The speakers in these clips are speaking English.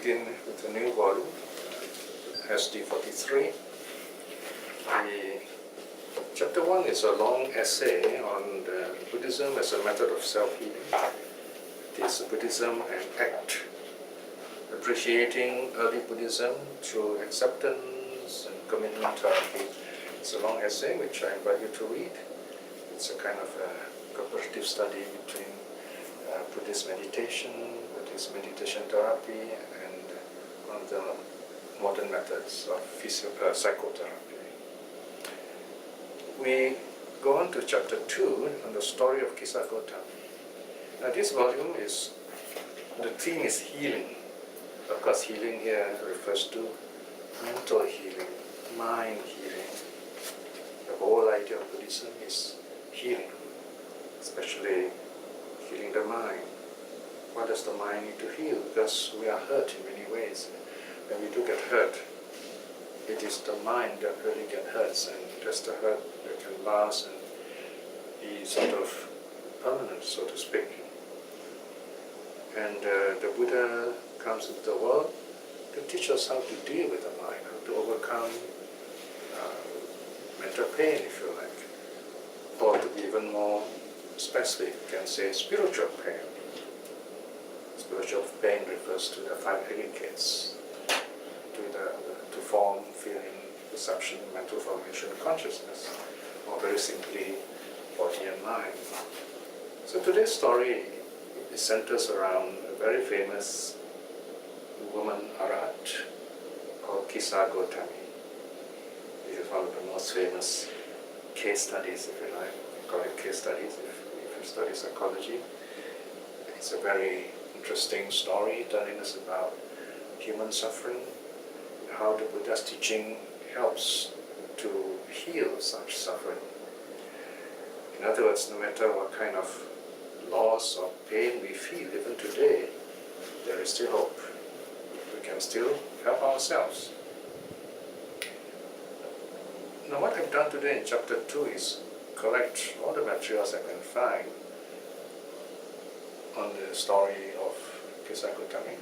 begin with a new volume, SD43. Chapter 1 is a long essay on Buddhism as a method of self-healing. It is Buddhism and ACT, appreciating early Buddhism through acceptance and commitment therapy. It's a long essay which I invite you to read. It's a kind of a comparative study between Buddhist meditation, Buddhist meditation therapy, and one of the modern methods of psychotherapy. We go on to chapter 2 on the story of Kisah Gotami. Now this volume the theme is healing. Of course, healing here refers to mental healing, mind healing. The whole idea of Buddhism is healing, especially healing the mind. What does the mind need to heal? Because we are hurt in many ways. When we do get hurt, it is the mind that really gets hurt, and that's the hurt that can last and be sort of permanent, so to speak. And the Buddha comes into the world to teach us how to deal with the mind, how to overcome mental pain, if you like, or to be even more specific, you can say spiritual pain. Spiritual pain refers to the five aggregates, to form, feeling, perception, mental formation, consciousness, or very simply, body and mind. So today's story centers around a very famous woman Arahat called Kisah Gotami. This is one of the most famous case studies, if you like. We call it case studies if you study psychology. It's a very interesting story telling us about human suffering, how the Buddha's teaching helps to heal such suffering. In other words, no matter what kind of loss or pain we feel, even today, there is still hope. We can still help ourselves. Now what I've done today in chapter 2 is collect all the materials I can find on the story of Kisah Gotami.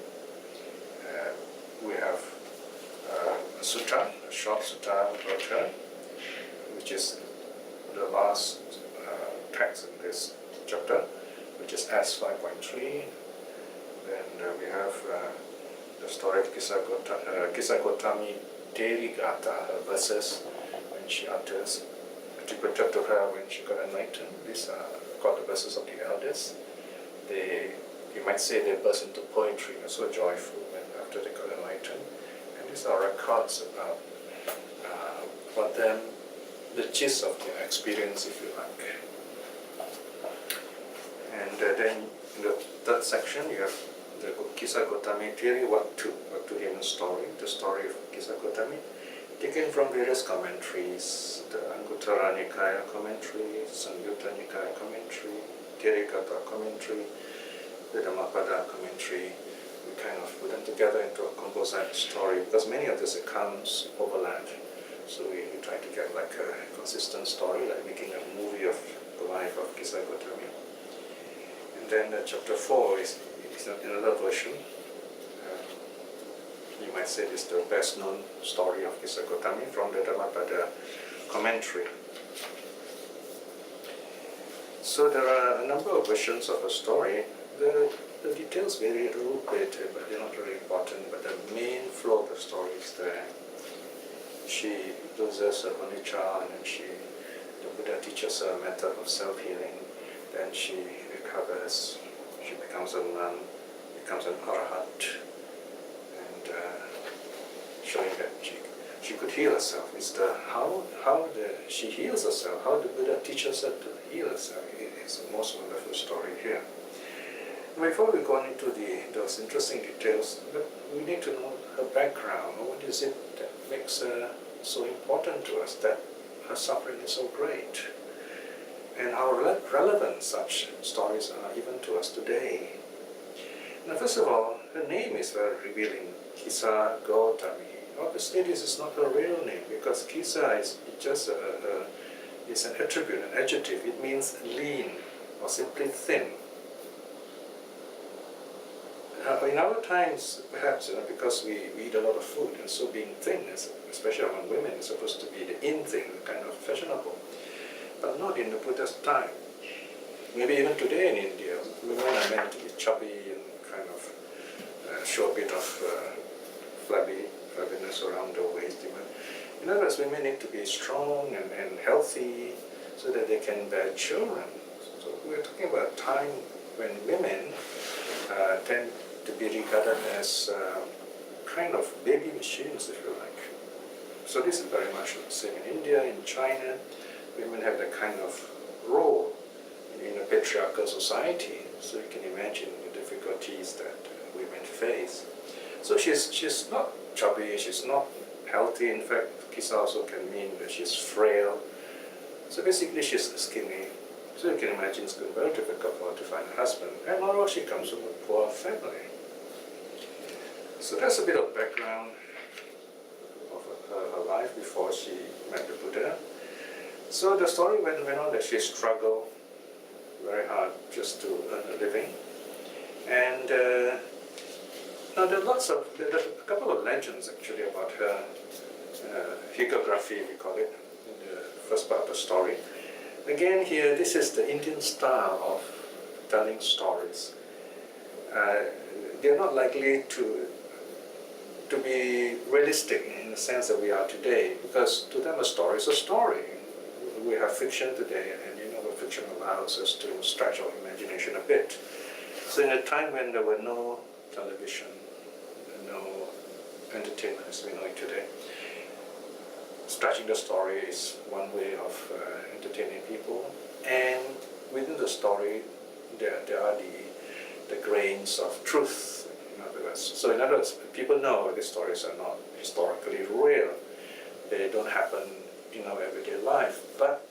We have a sutta, a short sutta about her, which is the last text in this chapter, which is S5.3. Then we have the story of Kisah Gotami daily gatha, her verses when she utters, attributed to her when she got enlightened. These are called the verses of the elders. You might say they burst into poetry, they're so joyful when after they got enlightened. And these are records about the gist of their experience, if you like. And then in the third section, you have the Kisah Gotami theory, what to human story, the story of Kisah Gotami, taken from various commentaries, the Anguttara Nikaya commentary, Samyutta Nikaya commentary, Therigatha commentary, the Dhammapada commentary. We kind of put them together into a composite story because many of these accounts overlap. So we try to get like a consistent story, like making a movie of the life of Kisah Gotami. And then chapter 4 is another version. You might say this is the best known story of Kisah Gotami from the Dhammapada commentary. So there are a number of versions of a story. The details vary a little bit, but they're not really important. But the main flow of the story is there. She loses her bodhicitta, and then the Buddha teaches her a method of self-healing. Then she recovers. She becomes a nun, becomes an arahat, and showing that she could heal herself. It's she heals herself. How the Buddha teaches her to heal herself. It's the most wonderful story here. Before we go into those interesting details, we need to know her background. What is it that makes her so important to us, that her suffering is so great? And how relevant such stories are even to us today. Now, first of all, her name is very revealing, Kisah Gotami. Obviously, this is not her real name, because Kisah is just it's an attribute, an adjective. It means lean or simply thin. In our times, perhaps because we eat a lot of food, and so being thin, especially among women, is supposed to be the in thing, kind of fashionable. But not in the Buddha's time. Maybe even today in India, women are meant to be chubby and kind of show a bit of flabbiness around the waist. In other words, women need to be strong and healthy so that they can bear children. So we're talking about a time when women tend to be regarded as kind of baby machines, if you like. So this is very much the same in India, in China. Women have that kind of role in a patriarchal society. So you can imagine the difficulties that women face. So she's not chubby, she's not healthy. In fact, kisa also can mean that she's frail. So basically she's skinny. So you can imagine it's going to be very difficult for her to find a husband. And moreover, she comes from a poor family. So that's a bit of background of her life before she met the Buddha. So the story went on that she struggled very hard just to earn a living. And now there are a couple of legends actually about her hygiegraphy, we call it, in the first part of the story. Again here, this is the Indian style of telling stories. They're not likely to be realistic in the sense that we are today, because to them a story is a story. We have fiction today, and fiction allows us to stretch our imagination a bit. So in a time when there were no television, no entertainment as we know it today, stretching the story is one way of entertaining people. And within the story, there are the grains of truth, in other words. So in other words, people know these stories are not historically real. They don't happen in our everyday life. But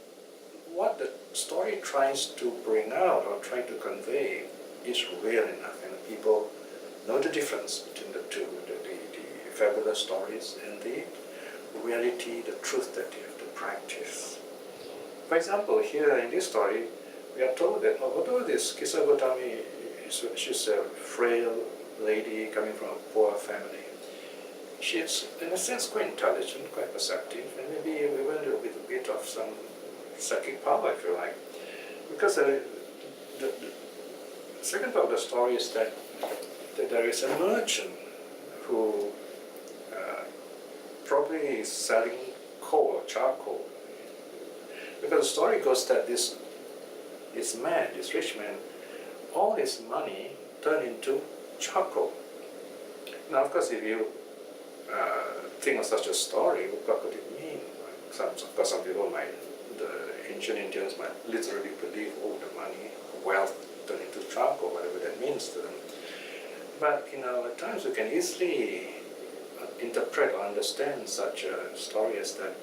what the story tries to bring out or try to convey is real enough, and people know the difference between the two, the fabulous stories and the reality, the truth that you have to practice. For example, here in this story, we are told that although this Kisa Gotami, she's a frail lady coming from a poor family, she's in a sense quite intelligent, quite perceptive, and maybe even a little bit of some psychic power, if you like. Because the second part of the story is that there is a merchant who probably is selling coal or charcoal. Because the story goes that this man, this rich man, all his money turned into charcoal. Now, of course, if you think of such a story, what could it mean? Of course, some people might, the ancient Indians might literally believe, oh, the money, wealth turned into charcoal, whatever that means to them. But at times we can easily interpret or understand such a story as that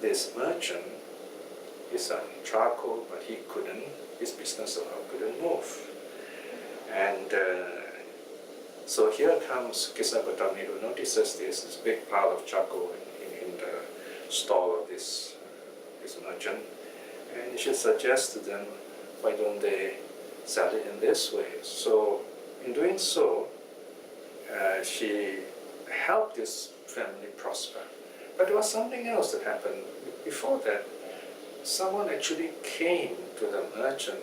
this merchant is on charcoal, but his business couldn't move. And so here comes Kisa Gotami, who notices this big pile of charcoal in the stall of this merchant, and she suggests to them, why don't they sell it in this way? So in doing so, she helped this family prosper. But there was something else that happened. Before that, someone actually came to the merchant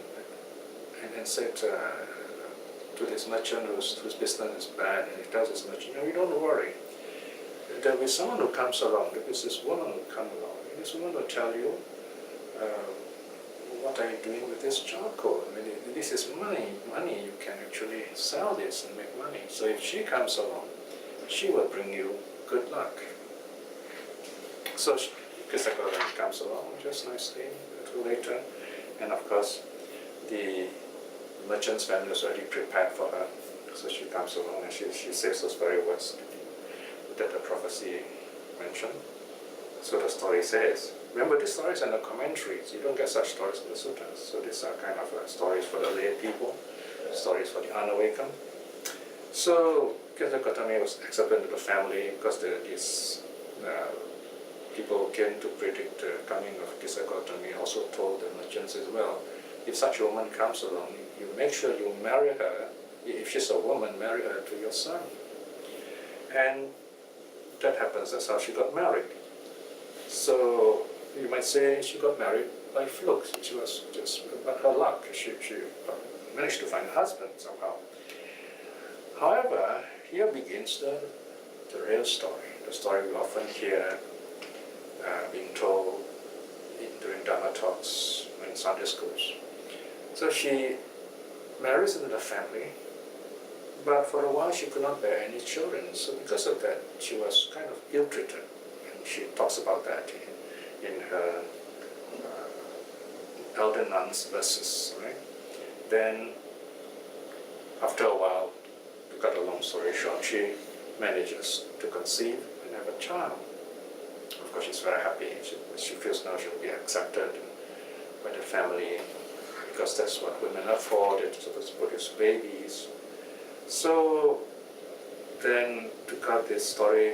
and said to this merchant whose business is bad, and he tells this merchant, you don't worry. There will be someone who comes along, there is this woman who will come along, and this woman will tell you, what are you doing with this charcoal? I mean, this is money. You can actually sell this and make money. So if she comes along, she will bring you good luck. So Kisa Gotami comes along just nicely a little later, and of course the merchant's family is already prepared for her. So she comes along and she says those very words that the prophecy mentioned. So the story says, remember, these stories are the commentaries. You don't get such stories in the sutras. So these are kind of stories for the lay people, stories for the unawakened. So Kisa Gotami was accepted into the family because these people who came to predict the coming of Kisa Gotami also told the merchants as well, if such a woman comes along, you make sure you marry her If she's a woman, marry her to your son. And that happens, that's how she got married. So you might say she got married by fluke. She was just, but her luck, she managed to find a husband somehow. However, here begins the real story, the story we often hear being told during Dharma talks in Sunday schools. So she marries into the family, but for a while she could not bear any children. So because of that, she was kind of ill-treated. And she talks about that in her elder nuns verses, right? Then, after a while, to cut a long story short, she manages to conceive and have a child. Of course, she's very happy. She feels now she'll be accepted by the family because that's what women are for. They're supposed to produce babies. So then, to cut this story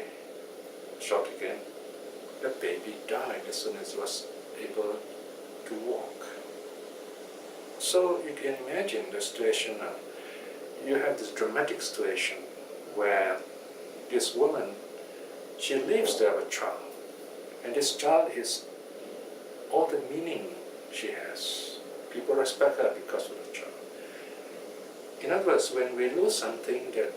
short again, the baby died as soon as he was able to walk. So you can imagine the situation now. You have this dramatic situation where this woman, she lives to have a child. And this child is all the meaning she has. People respect her because of the child. In other words, when we lose something that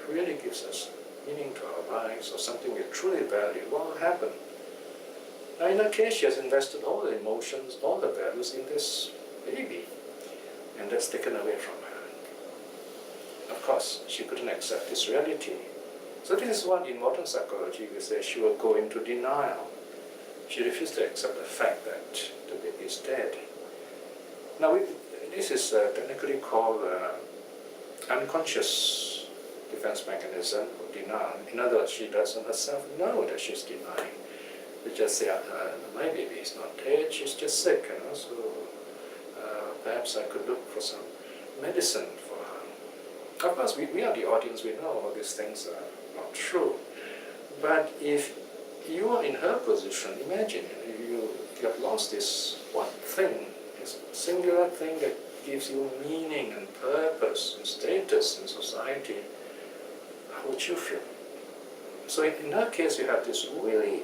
really gives us meaning to our lives or something we truly value, what will happen? Now in her case, she has invested all the emotions, all the values in this baby, and that's taken away from her. Of course, she couldn't accept this reality. So this is what in modern psychology we say she will go into denial. She refused to accept the fact that the baby is dead. Now this is technically called unconscious defense mechanism of denial. In other words, she doesn't herself know that she's denying. She just say, my baby is not dead, she's just sick, so perhaps I could look for some medicine for her. Of course, we are the audience, we know all these things are not true. But if you are in her position, imagine you have lost this one thing, this singular thing that gives you meaning and purpose and status in society. How would you feel? So in her case, you have this really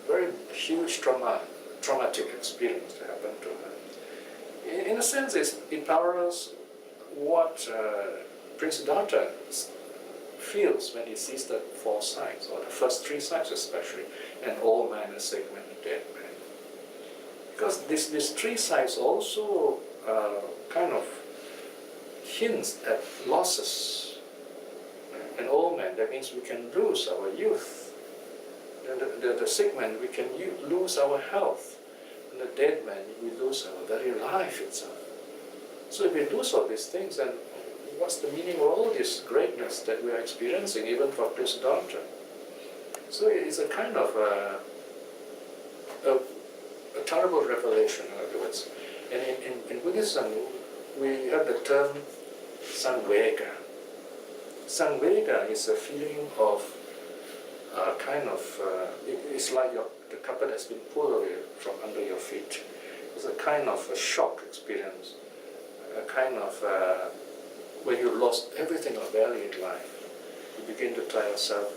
very huge traumatic experience that happened to her. In a sense, it parallels what Prince Siddhartha feels when he sees the 4 signs, or the first 3 signs especially, an old man, a sick man, a dead man. Because these 3 signs also kind of hints at losses. An old man, that means we can lose our youth. And the sick man, we can lose our health. And the dead man, we lose our very life itself. So if we lose all these things, then what's the meaning of all this greatness that we are experiencing, even for Prince Siddhartha? So it's a kind of a terrible revelation, in other words. And in Buddhism, we have the term samvega. Samvega is a feeling of it's like the carpet has been pulled away from under your feet. It's a kind of a shock experience, a kind of when you lost everything of value in life, you begin to tell yourself,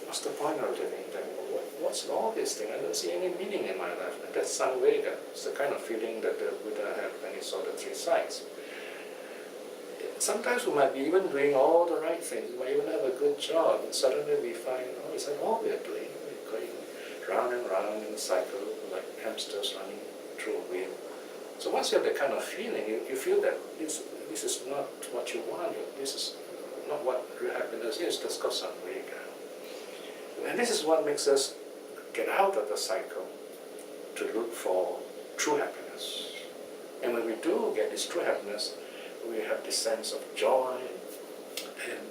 what's the point of living then? What's all this thing? I don't see any meaning in my life. And that's samvega. It's the kind of feeling that the Buddha had when he saw the 3 sights. Sometimes we might be even doing all the right things, we might even have a good job, and suddenly we find, is that all we're doing? We're going round and round in a cycle, like hamsters running through a wheel. So once you have that kind of feeling, you feel that this is not what you want, this is not what real happiness is, that's called samvega. And this is what makes us get out of the cycle to look for true happiness. And when we do get this true happiness, we have this sense of joy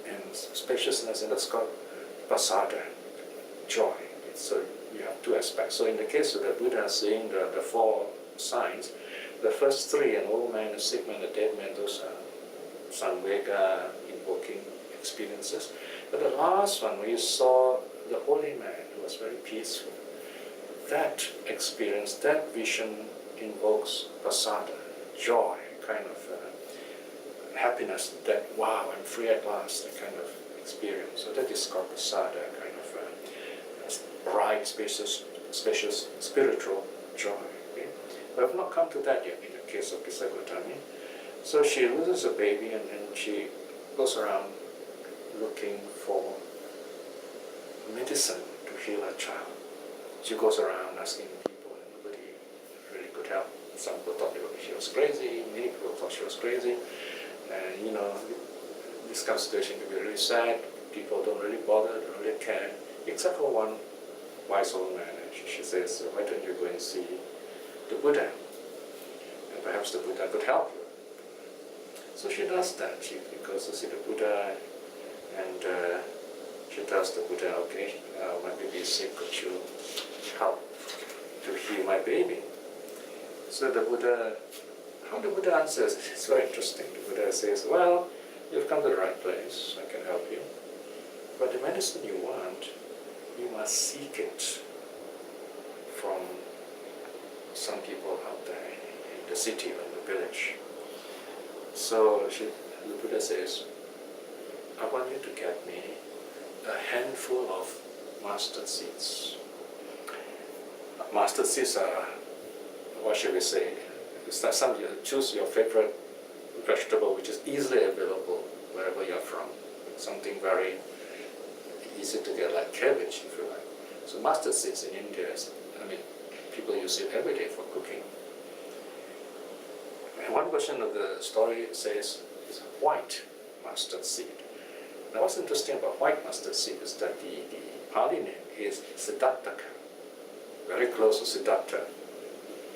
and spaciousness, and that's called pasada, joy. So you have 2 aspects. So in the case of the Buddha seeing the 4 signs, the first 3, an old man, a sick man, a dead man, those are samvega invoking experiences. But the last one, where you saw the holy man who was very peaceful, that experience, that vision invokes pasada, joy, kind of happiness that, wow, I'm free at last, that kind of experience. So that is called prasada, kind of bright, spacious spiritual joy. Okay? But I've not come to that yet in the case of Piya Tan. So she loses a baby and she goes around looking for medicine to heal her child. She goes around asking people and nobody really could help. Some people thought she was crazy, many people thought she was crazy. And this kind of situation can be really sad. People don't really bother, don't really care, except for one wise old man. And she says, why don't you go and see the Buddha? And perhaps the Buddha could help you. So she does that. She goes to see the Buddha and she tells the Buddha, okay, my baby is sick, could you help to heal my baby? So the Buddha, how the Buddha answers, it's very interesting. The Buddha says, well, you've come to the right place, I can help you. But the medicine you want, you must seek it from some people out there in the city or in the village. So the Buddha says, I want you to get me a handful of mustard seeds. Mustard seeds are, what should we say, you choose your favorite vegetable which is easily available wherever you're from. Something very easy to get, like cabbage if you like. So mustard seeds in India, people use it every day for cooking. And one version of the story says it's white mustard seed. Now what's interesting about white mustard seed is that the Pali name is Siddharthaka, very close to Siddhartha,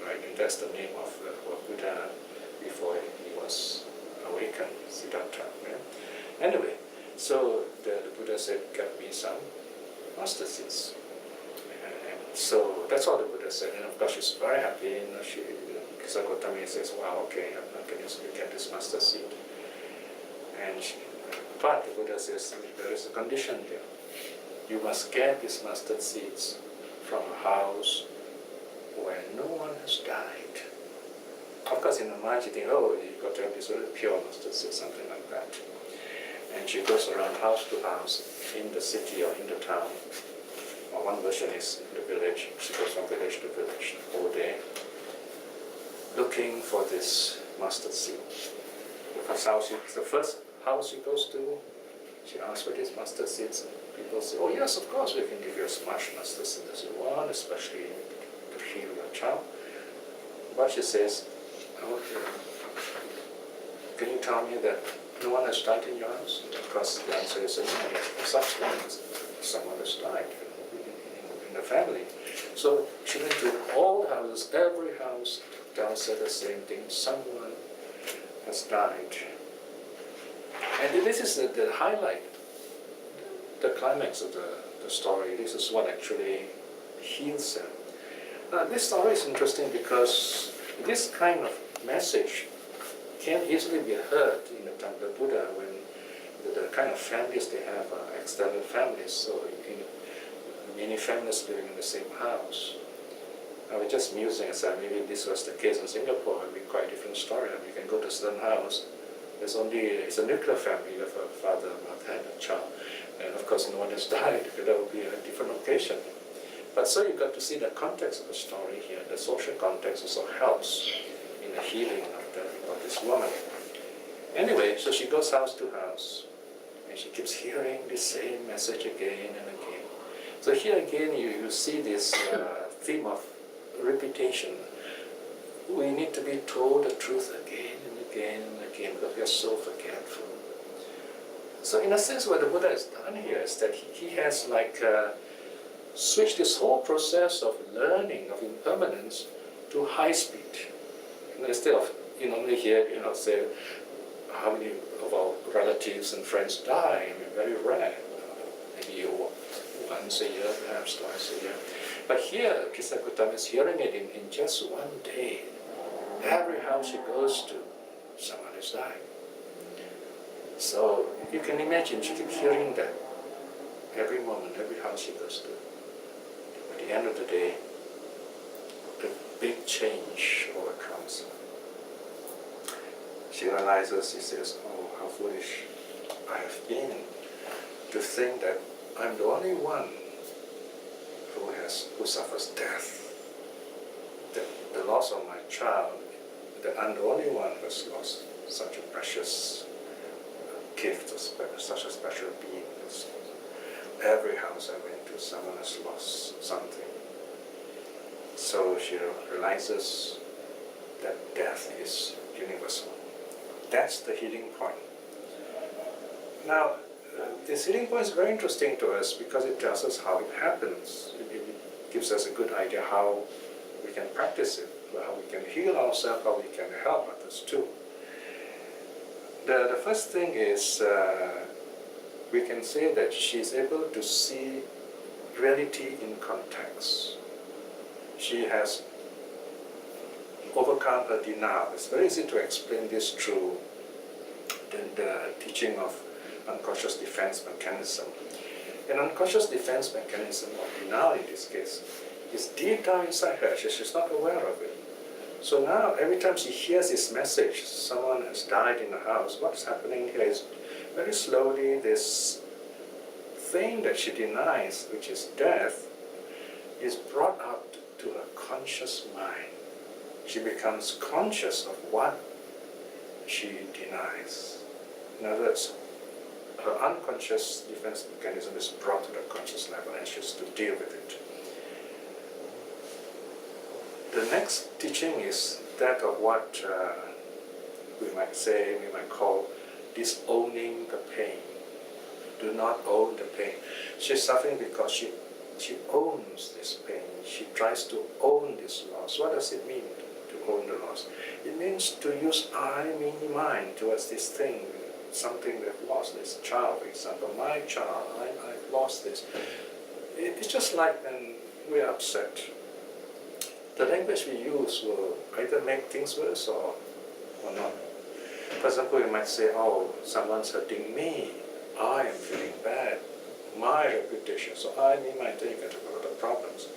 right? And that's the name of Buddha before he was awakened, Siddhartha. Right? Anyway, so the Buddha said, get me some mustard seeds. And so that's what the Buddha said. And of course she's very happy. Piya Tan says, wow, okay, I can easily get this mustard seed. But the Buddha says, there is a condition here. You must get these mustard seeds from a house where no one has died. Of course, in the mind, you think, oh, you've got to have this really pure mustard seed, something like that. And she goes around house to house in the city or in the town. Or one version is in the village. She goes from village to village all day, looking for this mustard seed. The first house she goes to, she asks for these mustard seeds, and people say, oh yes, of course, we can give you as much mustard seeds as you want, especially to heal your child. But she says, okay, can you tell me that no one has died in your house? And of course the answer is no, such things. Someone has died in the family. So she went to all the houses, every house tells her the same thing, someone has died. And this is the highlight, the climax of the story. This is what actually heals them. Now, this story is interesting because this kind of message can easily be heard in the time of the Buddha when the kind of families they have are extended families, so many families living in the same house. I was just musing and said maybe this was the case in Singapore, it would be quite a different story. You can go to a certain house, it's a nuclear family, you have a father, mother, and a child. And of course no one has died, because that would be a different occasion. But so you got to see the context of the story here. The social context also helps in the healing of this woman. Anyway, so she goes house to house, and she keeps hearing the same message again and again. So here again you see this theme of repetition. We need to be told the truth again and again and again because we are so forgetful. So in a sense what the Buddha has done here is that he has switched this whole process of learning, of impermanence, to high speed. Instead of, you normally hear, say, how many of our relatives and friends die? Very rare. Maybe once a year, perhaps twice a year. But here, Piya Tan is hearing it in just one day. Every house she goes to, someone has died. So you can imagine, she keeps hearing that every moment, every house she goes to. At the end of the day, a big change overcomes her. she realizes, she says, oh, how foolish I have been to think that I'm the only one who suffers death. The loss of my child, that I'm the only one who has lost such a precious gift, such a special being. Every house I went to, someone has lost something. So she realizes that death is universal. That's the healing point. Now, this healing point is very interesting to us because it tells us how it happens. It gives us a good idea how we can practice it, how we can heal ourselves, how we can help others too. The first thing is we can say that she's able to see reality in context. She has overcome her denial. It's very easy to explain this through the teaching of unconscious defense mechanism. An unconscious defense mechanism of denial in this case is deep down inside her. She's not aware of it. So now every time she hears this message, someone has died in the house, what's happening here is very slowly this thing that she denies, which is death, is brought up to her conscious mind. She becomes conscious of what she denies. In other words, her unconscious defense mechanism is brought to the conscious level and she has to deal with it. The next teaching is that of what we might call disowning the pain. Do not own the pain. She's suffering because she owns this pain. She tries to own this loss. What does it mean to own the loss? It means to use I, me, mine towards this thing, something we've lost, this child, for example. My child, I've lost this. It's just like when we're upset. The language we use will either make things worse or not. For example, you might say, oh, someone's hurting me. I am feeling bad. My reputation. So I, me, mine, then you get a lot of problems.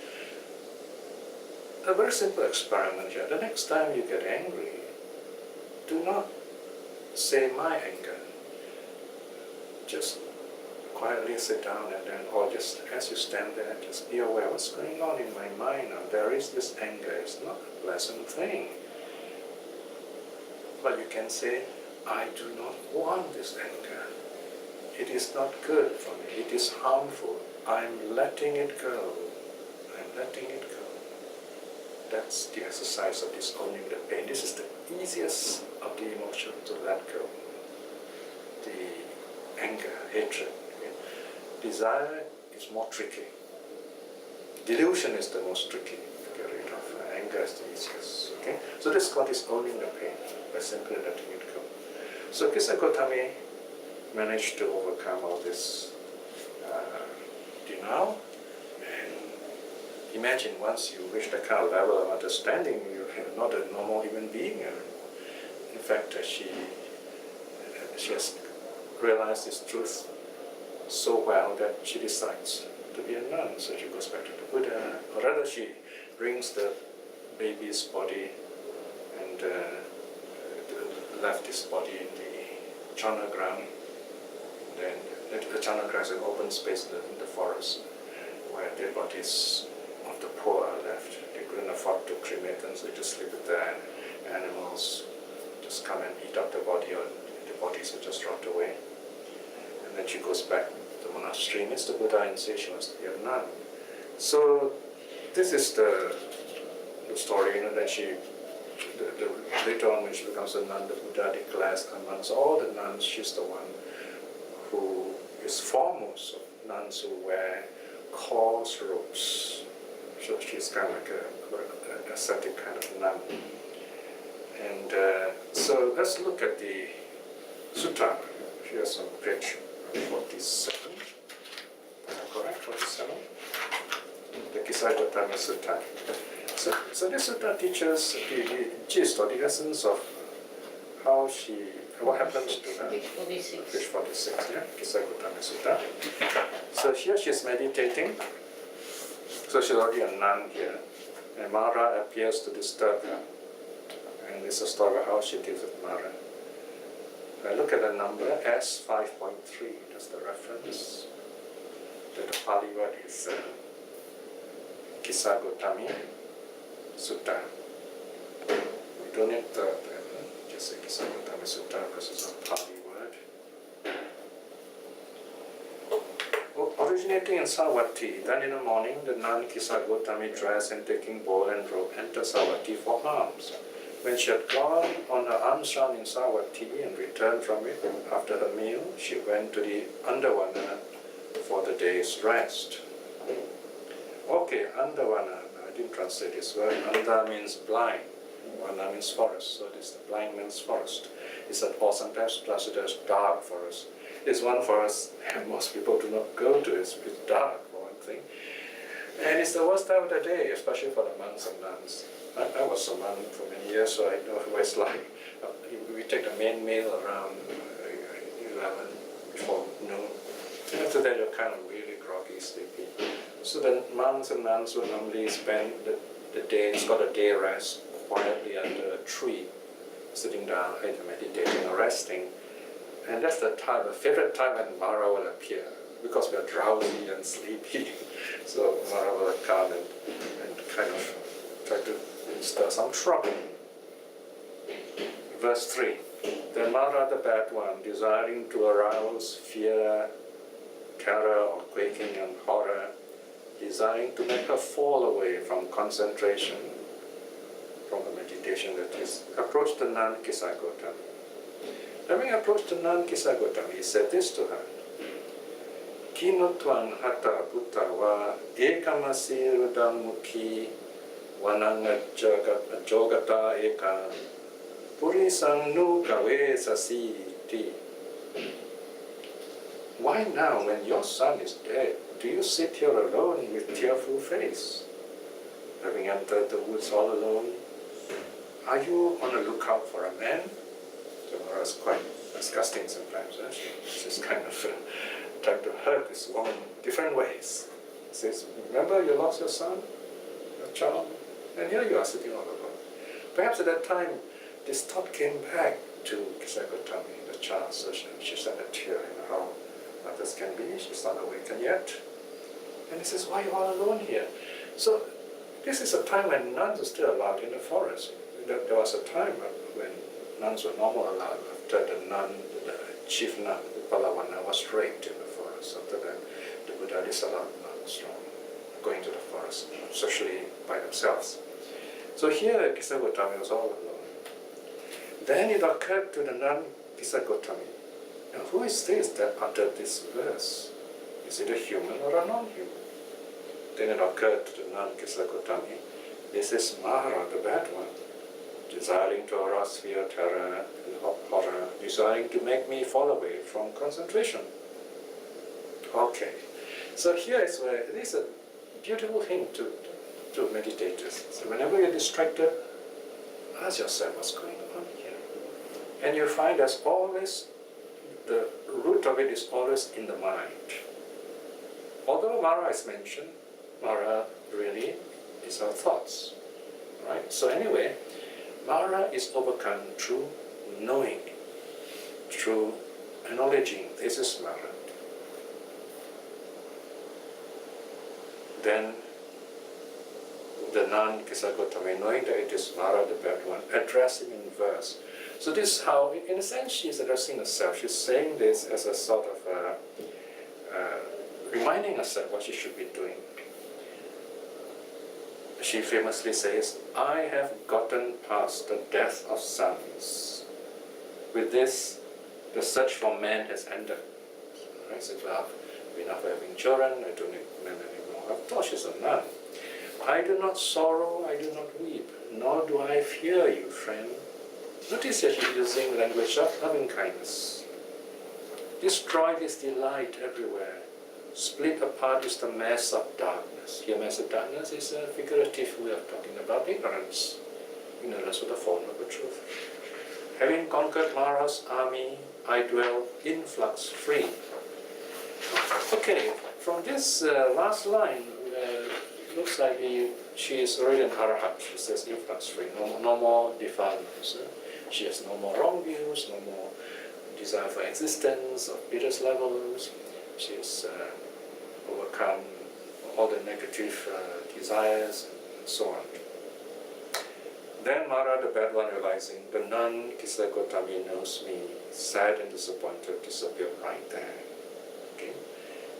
A very simple experiment here. The next time you get angry, do not say my anger. Just quietly sit down and then, or just as you stand there, just be aware what's going on in my mind now. There is this anger. It's not a pleasant thing. But you can say, I do not want this anger. It is not good for me. It is harmful. I'm letting it go. I'm letting it go. That's the exercise of disowning the pain. This is the easiest of the emotion to let go. The anger, hatred. Okay? Desire is more tricky. Delusion is the most tricky to get rid of. Anger is the easiest. Okay? So this is called disowning the pain by simply letting it go. So Kisagotami managed to overcome all this denial. And imagine once you reach the kind of level of understanding, you're not a normal human being anymore. In fact, she has realized this truth so well that she decides to be a nun. So she goes back to the Buddha, or rather she brings the baby's body and left this body in the chana ground. Then the chana ground is an open space in the forest where dead bodies of the poor are left. They couldn't afford to cremate them, so they just leave it there, and animals just come and eat up the body, or the bodies will just rot away. And then she goes back to the monastery, meets the Buddha, and says she wants to be a nun. So this is the story. Then later on, when she becomes a nun, the Buddha declares amongst all the nuns, she's the one who is foremost of nuns who wear coarse robes. So she's kind of like an ascetic kind of nun. And so let's look at the sutta. Here's on page 47. Am I correct? 47? The Kisagotami Sutta. So this sutta teaches the gist or the essence of how what happens to her. Page 46. Page 46, yeah, Kisagotami Sutta. So here she's meditating. So she's already a nun here. And Mara appears to disturb her. And it's a story of how she deals with Mara. I look at the number S5.3, that's the reference. The Pali word is Kisagotami Sutta. We don't need the just say Kisagotami Sutta because it's a Pali word. Originating in Savatthi, then in the morning the nun Kisagotami dressed and taking bowl and robe entered Savatthi for alms. When she had gone on her alms round in Savatthi and returned from it after her meal, she went to the Andavana for the day's rest. Okay, Andavana, I didn't translate this word. Anda means blind, Vana means forest, so this the blind man's forest. It's or sometimes translated as dark forest. It's one forest most people do not go to, it's dark for one thing. And it's the worst time of the day, especially for the monks and nuns. I was a monk for many years, so I know what it's like. We take the main meal around 11 before noon. And after that, you're kind of really groggy, sleepy. So the monks and nuns would normally spend the day, it's called a day rest, quietly under a tree, sitting down, either meditating or resting. And that's the time, the favorite time when Mara will appear, because we are drowsy and sleepy. So Mara will come and kind of try to stir some trouble. Verse 3. Then Mara, the bad one, desiring to arouse fear, terror or quaking and horror, desiring to make her fall away from concentration, from the meditation that is, approached the nun Kisagotami. Having approached the nun Kisagotami, he said this to her: Kinutwan hata putawa ekamasi rudamukhi wananga jogata ekam purisang nu kawe sasiti. Why now, when your son is dead, do you sit here alone with tearful face? Having entered the woods all alone, are you on the lookout for a man? So Mara is quite disgusting sometimes. She's kind of trying to hurt this woman in different ways. She says, remember you lost your son, your child, and here you are sitting all alone. Perhaps at that time, this thought came back to Kisagotami, the child, so she started tearing. How others can be, she's not awakened yet. And he says, why are you all alone here? So this is a time when nuns are still allowed in the forest. There was a time when nuns were normal allowed. After the chief nun, Palavana, was raped in the forest. After that, the Buddha disallowed nuns from going to the forest, especially by themselves. So here, Kisagotami was all alone. Then it occurred to the nun Kisagotami, now who is this that uttered this verse? Is it a human or a non-human? Then it occurred to the nun Kisagotami, this is Mara, the bad one, desiring to arouse fear, terror, and horror, desiring to make me fall away from concentration. Okay, so here is where it is a beautiful hint to meditators. So whenever you're distracted, ask yourself what's going on here. And you find there's always, the root of it is always in the mind. Although Mara is mentioned, Mara really is our thoughts. Right? So anyway, Mara is overcome through knowing, through acknowledging this is Mara. Then the nun Kisagotami, knowing that it is Mara the bad one, addressing in verse. So this is how, in a sense, she's addressing herself. She's saying this as a sort of reminding herself what she should be doing. She famously says, I have gotten past the death of sons. With this, the search for man has ended. Right? So I've enough of having children, I don't need men anymore. Of course, she's a nun. I do not sorrow, I do not weep, nor do I fear you, friend. Notice that she's using language of loving kindness. Destroy this delight everywhere. Split apart is the mass of darkness. Here, mass of darkness is a figurative way of talking about ignorance. Ignorance with the form of the truth. Having conquered Mara's army, I dwell influx free. Okay, from this last line, looks like she is already an arahat. She says influx free, no more defilements. She has no more wrong views, no more desire for existence, of Peter's levels. She's overcome all the negative desires, and so on. Then Mara, the bad one, realizing the nun Kisagotami knows me, sad and disappointed, disappeared right there. Okay,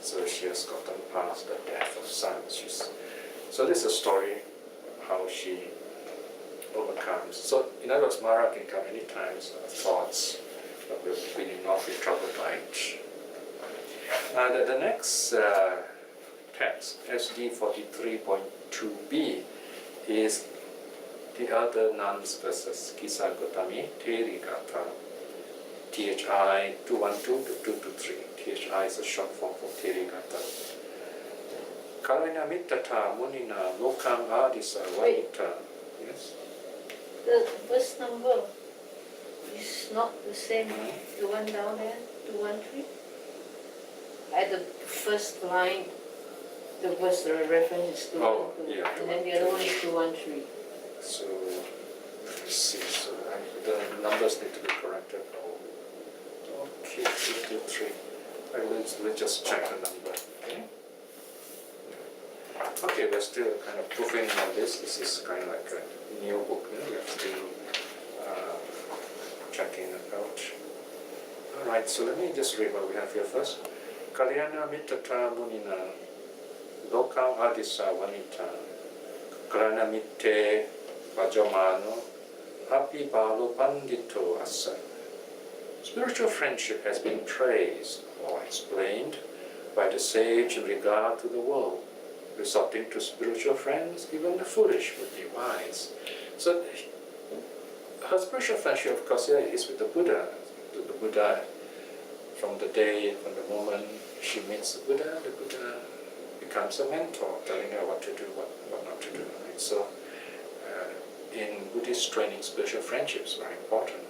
so she has gotten past the death of son. So this is a story how she overcomes. So in other words, Mara can come any times, thoughts, but we'll not be troubled by it. The next text, SD 43.2b, is the other nuns versus Kisagotami, Terigata, THI 212 to 223. THI is a short form for Terigata. Kalina Mittata Munina Lokam Adisa Vanita. Yes? The verse number is not the same, the one down there, 213. At the first line, the verse reference is 212, yeah, and then the other one is 213. So, let me see. So, the numbers need to be corrected. Okay, 223. Let's just check the number. Okay. Okay, we're still kind of proofing on this. This is kind of like a new book. We're still checking it out. Alright, so let me just read what we have here first. Kalyana Mittata Munina Lokam Adisa Vanita Kalana Mitte Vajamano Happy Balo Pandito Asa. Spiritual friendship has been praised or explained by the sage in regard to the world. Resorting to spiritual friends, even the foolish would be wise. So her spiritual friendship, of course, here is with the Buddha. The Buddha, from the moment she meets the Buddha becomes a mentor, telling her what to do, what not to do. Right? So in Buddhist training, spiritual friendship is very important.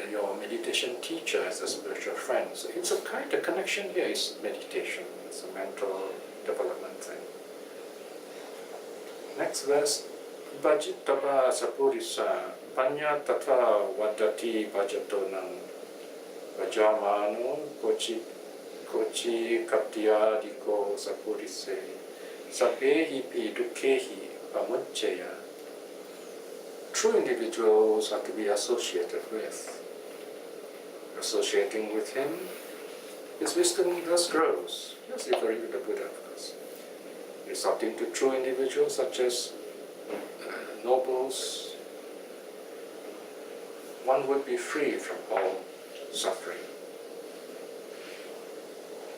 Your meditation teacher is a spiritual friend. So it's a kind of connection here is meditation. It's a mental development thing. Next verse. Bhajittava sapurisa panya tata vadati bhajatonam vajamano kochi katyadiko sapurise sabbehi pi dukkehi pamujjaya. True individuals are to be associated with. Associating with him, his wisdom thus grows. Just referring to the Buddha, of course. Resorting to true individuals such as nobles, one would be free from all suffering.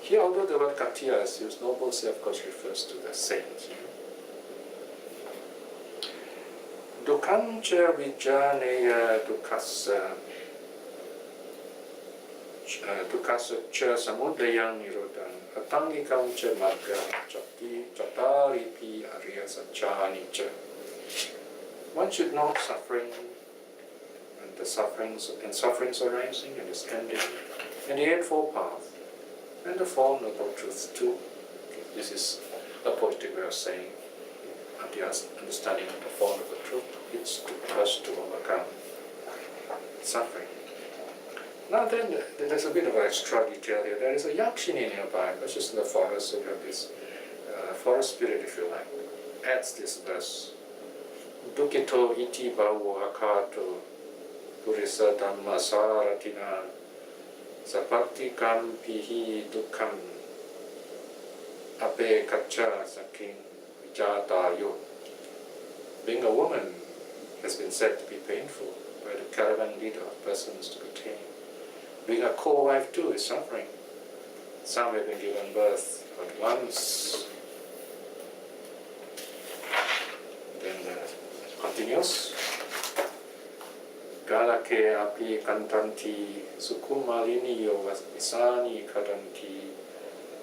Here, although the word Katya is used, nobles, of course, refers to the saints. Dukhancha vijaneya dukkasa cha samudayang nirodhan atangikam cha magga chatari pi arya satchani cha. One should know suffering and the sufferings arising and its ending, and the Eightfold Path, and the Four Noble Truths too. Okay, this is a poetic way of saying the understanding of the Four Noble Truths. It's to us to overcome suffering. Now then, there's a bit of extra detail here. There is a yakshini nearby, which is in the forest, so we have this forest spirit, if you like, adds this verse. Dukkito iti bhavu akato purisa dhamma saratina sapaktikam pihi dukkam ape kacha saking vijatayo. Being a woman has been said to be painful by the caravan leader of persons to be tamed. Being a co-wife too is suffering. Some have been given birth but once. Then continues. Galake api kantanti sukumaliniyo vasani kadanti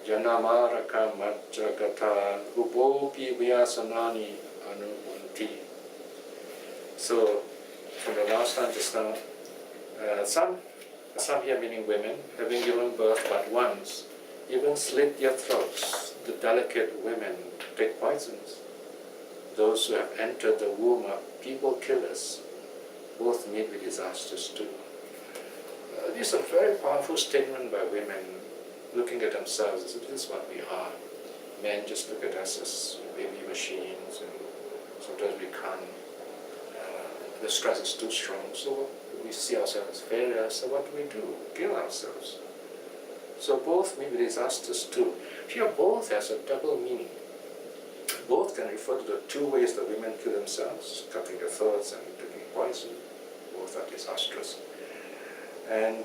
janamaraka majjagata ubopi vyasanani anumunti. So, from the last time just now, some here meaning women, having given birth but once, even slit their throats. The delicate women take poisons. Those who have entered the womb are people killers. Both meet with disasters too. this is a very powerful statement by women looking at themselves as this is what we are. Men just look at us as baby machines, and sometimes we can't, the stress is too strong, so we see ourselves as failures, so what do? Kill ourselves. So both may be disasters too. Here both has a double meaning. Both can refer to the two ways that women kill themselves, cutting their throats and taking poison. Both are disastrous. And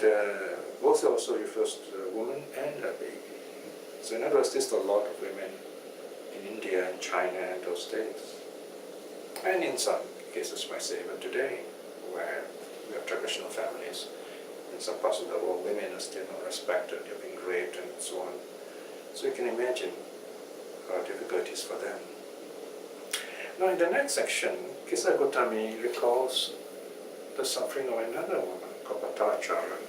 both also refers to the woman and a baby. So in other words, there's a lot of women in India and China in those days. And in some cases, I say even today, where we have traditional families, in some parts of the world, women are still not respected, they're being raped and so on. So you can imagine our difficulties for them. Now in the next section, Kisa Gotami recalls the suffering of another woman, Kapatachara,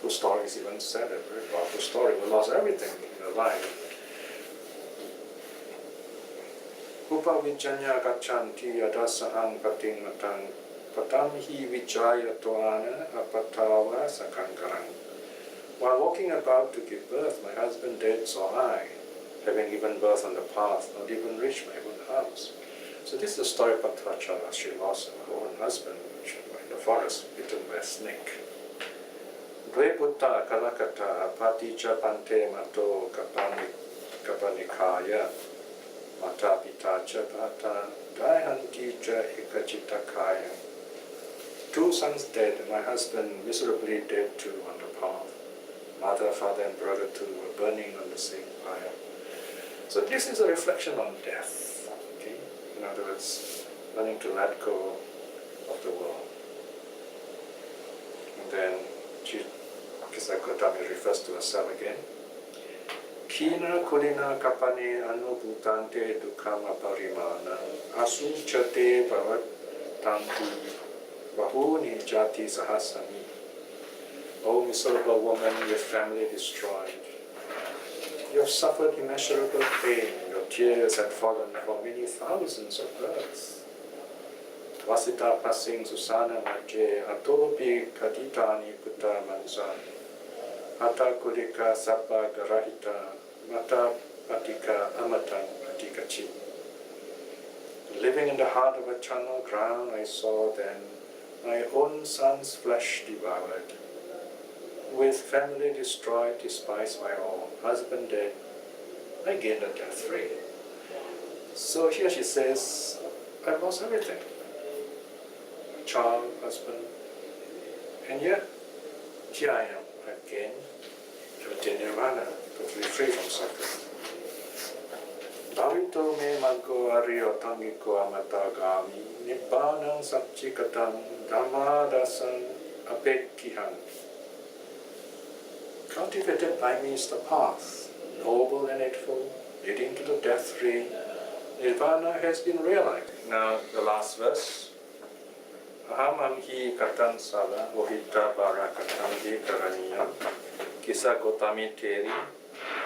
whose story is even said, a very powerful story, who lost everything in her life. Upavijanya gachanti yadasahang pating patam hi vijaya toana apatawa sakankarang. While walking about to give birth, my husband dead saw I, having given birth on the path, not even reached my own house. So this is the story of Patachara. She lost her own husband in the forest, bitten by a snake. Dve putta kalakata paticha pante mato kapanikaya mata pitacha pata daihanti cha ikachitakaya. Two sons dead, my husband miserably dead too on the path. Mother, father and brother too were burning on the same fire. So this is a reflection on death. Okay? In other words, learning to let go of the world. And then Kisakotami refers to herself again. Kina kulina kapane anubhutante dukkama parimana asuchate bhavatanti bahuni jati sahasami. O miserable woman with family destroyed, you have suffered immeasurable pain, your tears have fallen for many thousands of births. Vasita pasing susana maje atopi kaditani putta mansani Ata kulika sabba garahita mata patika amatan patikachi. Living in the heart of a charnel ground, I saw then my own son's flesh devoured. With family destroyed, despised by all, husband dead, I gained a death free. So here she says, I've lost everything. Child, husband, and yet here I am. Again, to attain nirvana, to be free from suffering. Bhavito me maggo ariyo tangiko amatagami nibbanang satchikatam dhammadasan apekkiham. Cultivated by me is the path, noble and eightfold, leading to the death-free. Nirvana has been realized. Now the last verse. Ahamam hi katan sala ohita barakatan hi karaniyam kisa gotami teri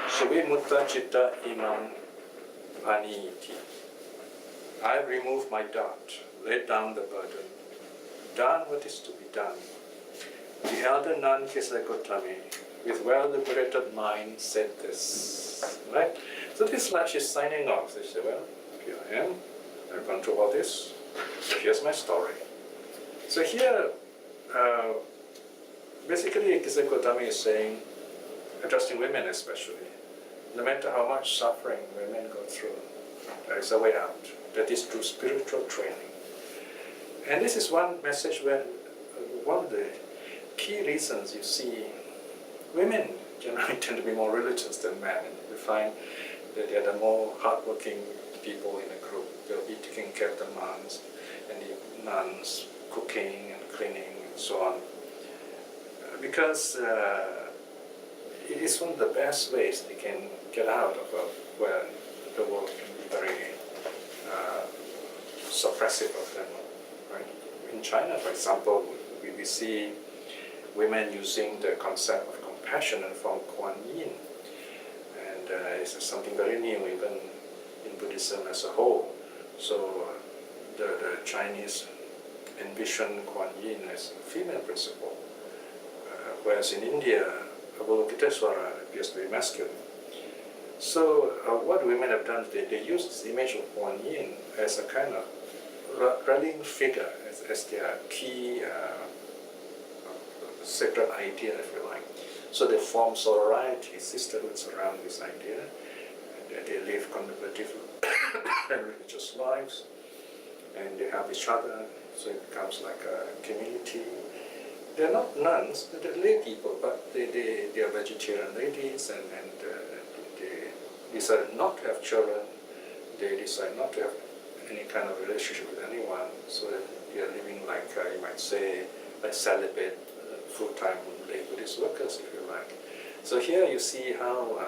subi mutta chitta imam aniti. I have removed my doubt, laid down the burden, done what is to be done. The elder nun Kisa Gotami, with well-liberated mind, said this. Right? So this slide she's signing off. She said, well, here I am, I've gone through all this, so here's my story. So here, basically Kisa Gotami is saying, addressing women especially, no matter how much suffering women go through, there is a way out. That is through spiritual training. And this is one message where one of the key reasons you see women generally tend to be more religious than men. You find that they are the more hardworking people in a group. They'll be taking care of the nuns, and the nuns cooking and cleaning and so on. Because it is one of the best ways they can get out of where the world can be very suppressive of them. Right? In China, for example, we see women using the concept of compassion and from Kuan Yin. And it's something very new even in Buddhism as a whole. So the Chinese envision Kuan Yin as a female principle, whereas in India, Avalokitesvara appears to be masculine. So what women have done, they use this image of Kuan Yin as a kind of rallying figure, as their key sacred idea, if you like. So they form sorority, sisterhoods around this idea, and they live contemplative and religious lives, and they help each other, so it becomes like a community. They're not nuns, they're lay people, but they are vegetarian ladies, and they decide not to have children, they decide not to have any kind of relationship with anyone, so that they are living like, you might say, like celibate, full-time lay Buddhist workers, if you like. So here you see how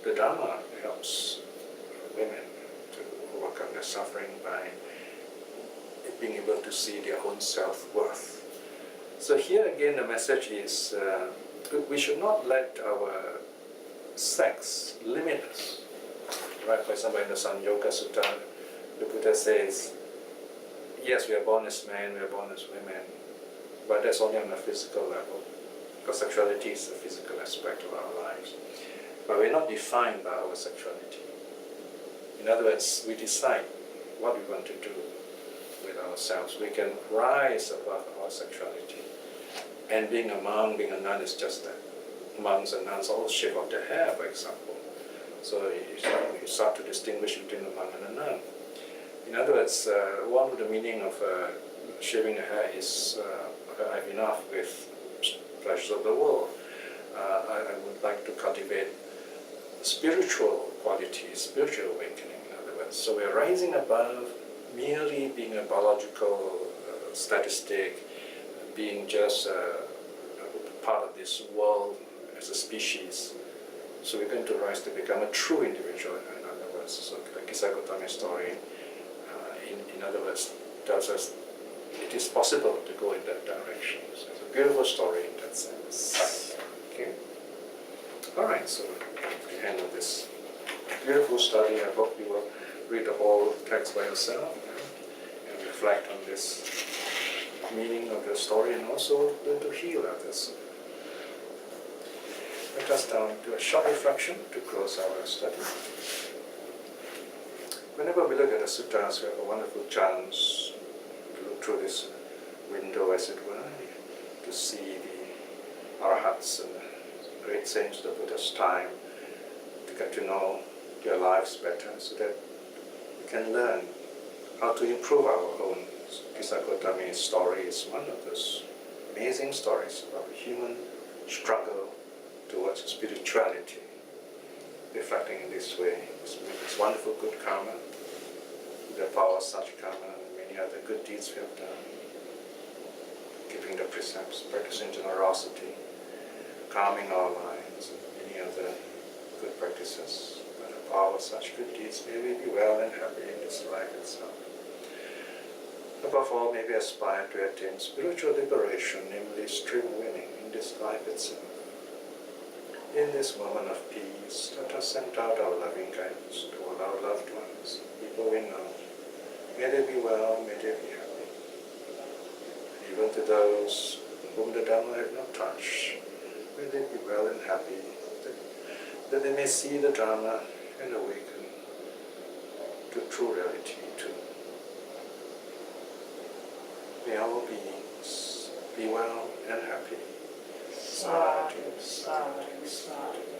the Dharma helps women to overcome their suffering by being able to see their own self-worth. So here again the message is we should not let our sex limit us. Right? For example, in the Sanyoga Sutta, the Buddha says, yes, we are born as men, we are born as women, but that's only on a physical level, because sexuality is a physical aspect of our lives. But we're not defined by our sexuality. In other words, we decide what we want to do with ourselves. We can rise above our sexuality. And being a monk, being a nun is just that. Monks and nuns all shave off their hair, for example. So you start to distinguish between a monk and a nun. In other words, one of the meaning of shaving the hair is I've enough with pleasures of the world. I would like to cultivate spiritual qualities, spiritual awakening, in other words. So we're rising above merely being a biological statistic, being just part of this world as a species. So we're going to rise to become a true individual, in other words. So the Kisha Gotami's story, in other words, tells us it is possible to go in that direction. So it's a beautiful story in that sense. Okay? Alright, so the end of this beautiful study. I hope you will read the whole text by yourself, and reflect on this meaning of the story, and also learn to heal others. Let us now do a short reflection to close our study. Whenever we look at the sutras, we have a wonderful chance to look through this window, as it were, to see the arahats and the great saints of the Buddha's time, to get to know their lives better, so that we can learn how to improve our own. Kisha Gotami's story is one of those amazing stories about human struggle towards spirituality, reflecting in this way. This wonderful good karma, the power of such karma, and many other good deeds we have done, keeping the precepts, practicing generosity, calming our minds, and many other good practices. By the power of such good deeds, may we be well and happy in this life itself. Above all, may we aspire to attain spiritual liberation, namely stream winning in this life itself. In this moment of peace, let us send out our loving guidance to all our loved ones, people we know. May they be well, may they be happy. Even to those whom the Dhamma have not touched, may they be well and happy, that they may see the Dhamma and awaken to true reality too. May all beings be well and happy. Sadhu, sadhu, sadhu.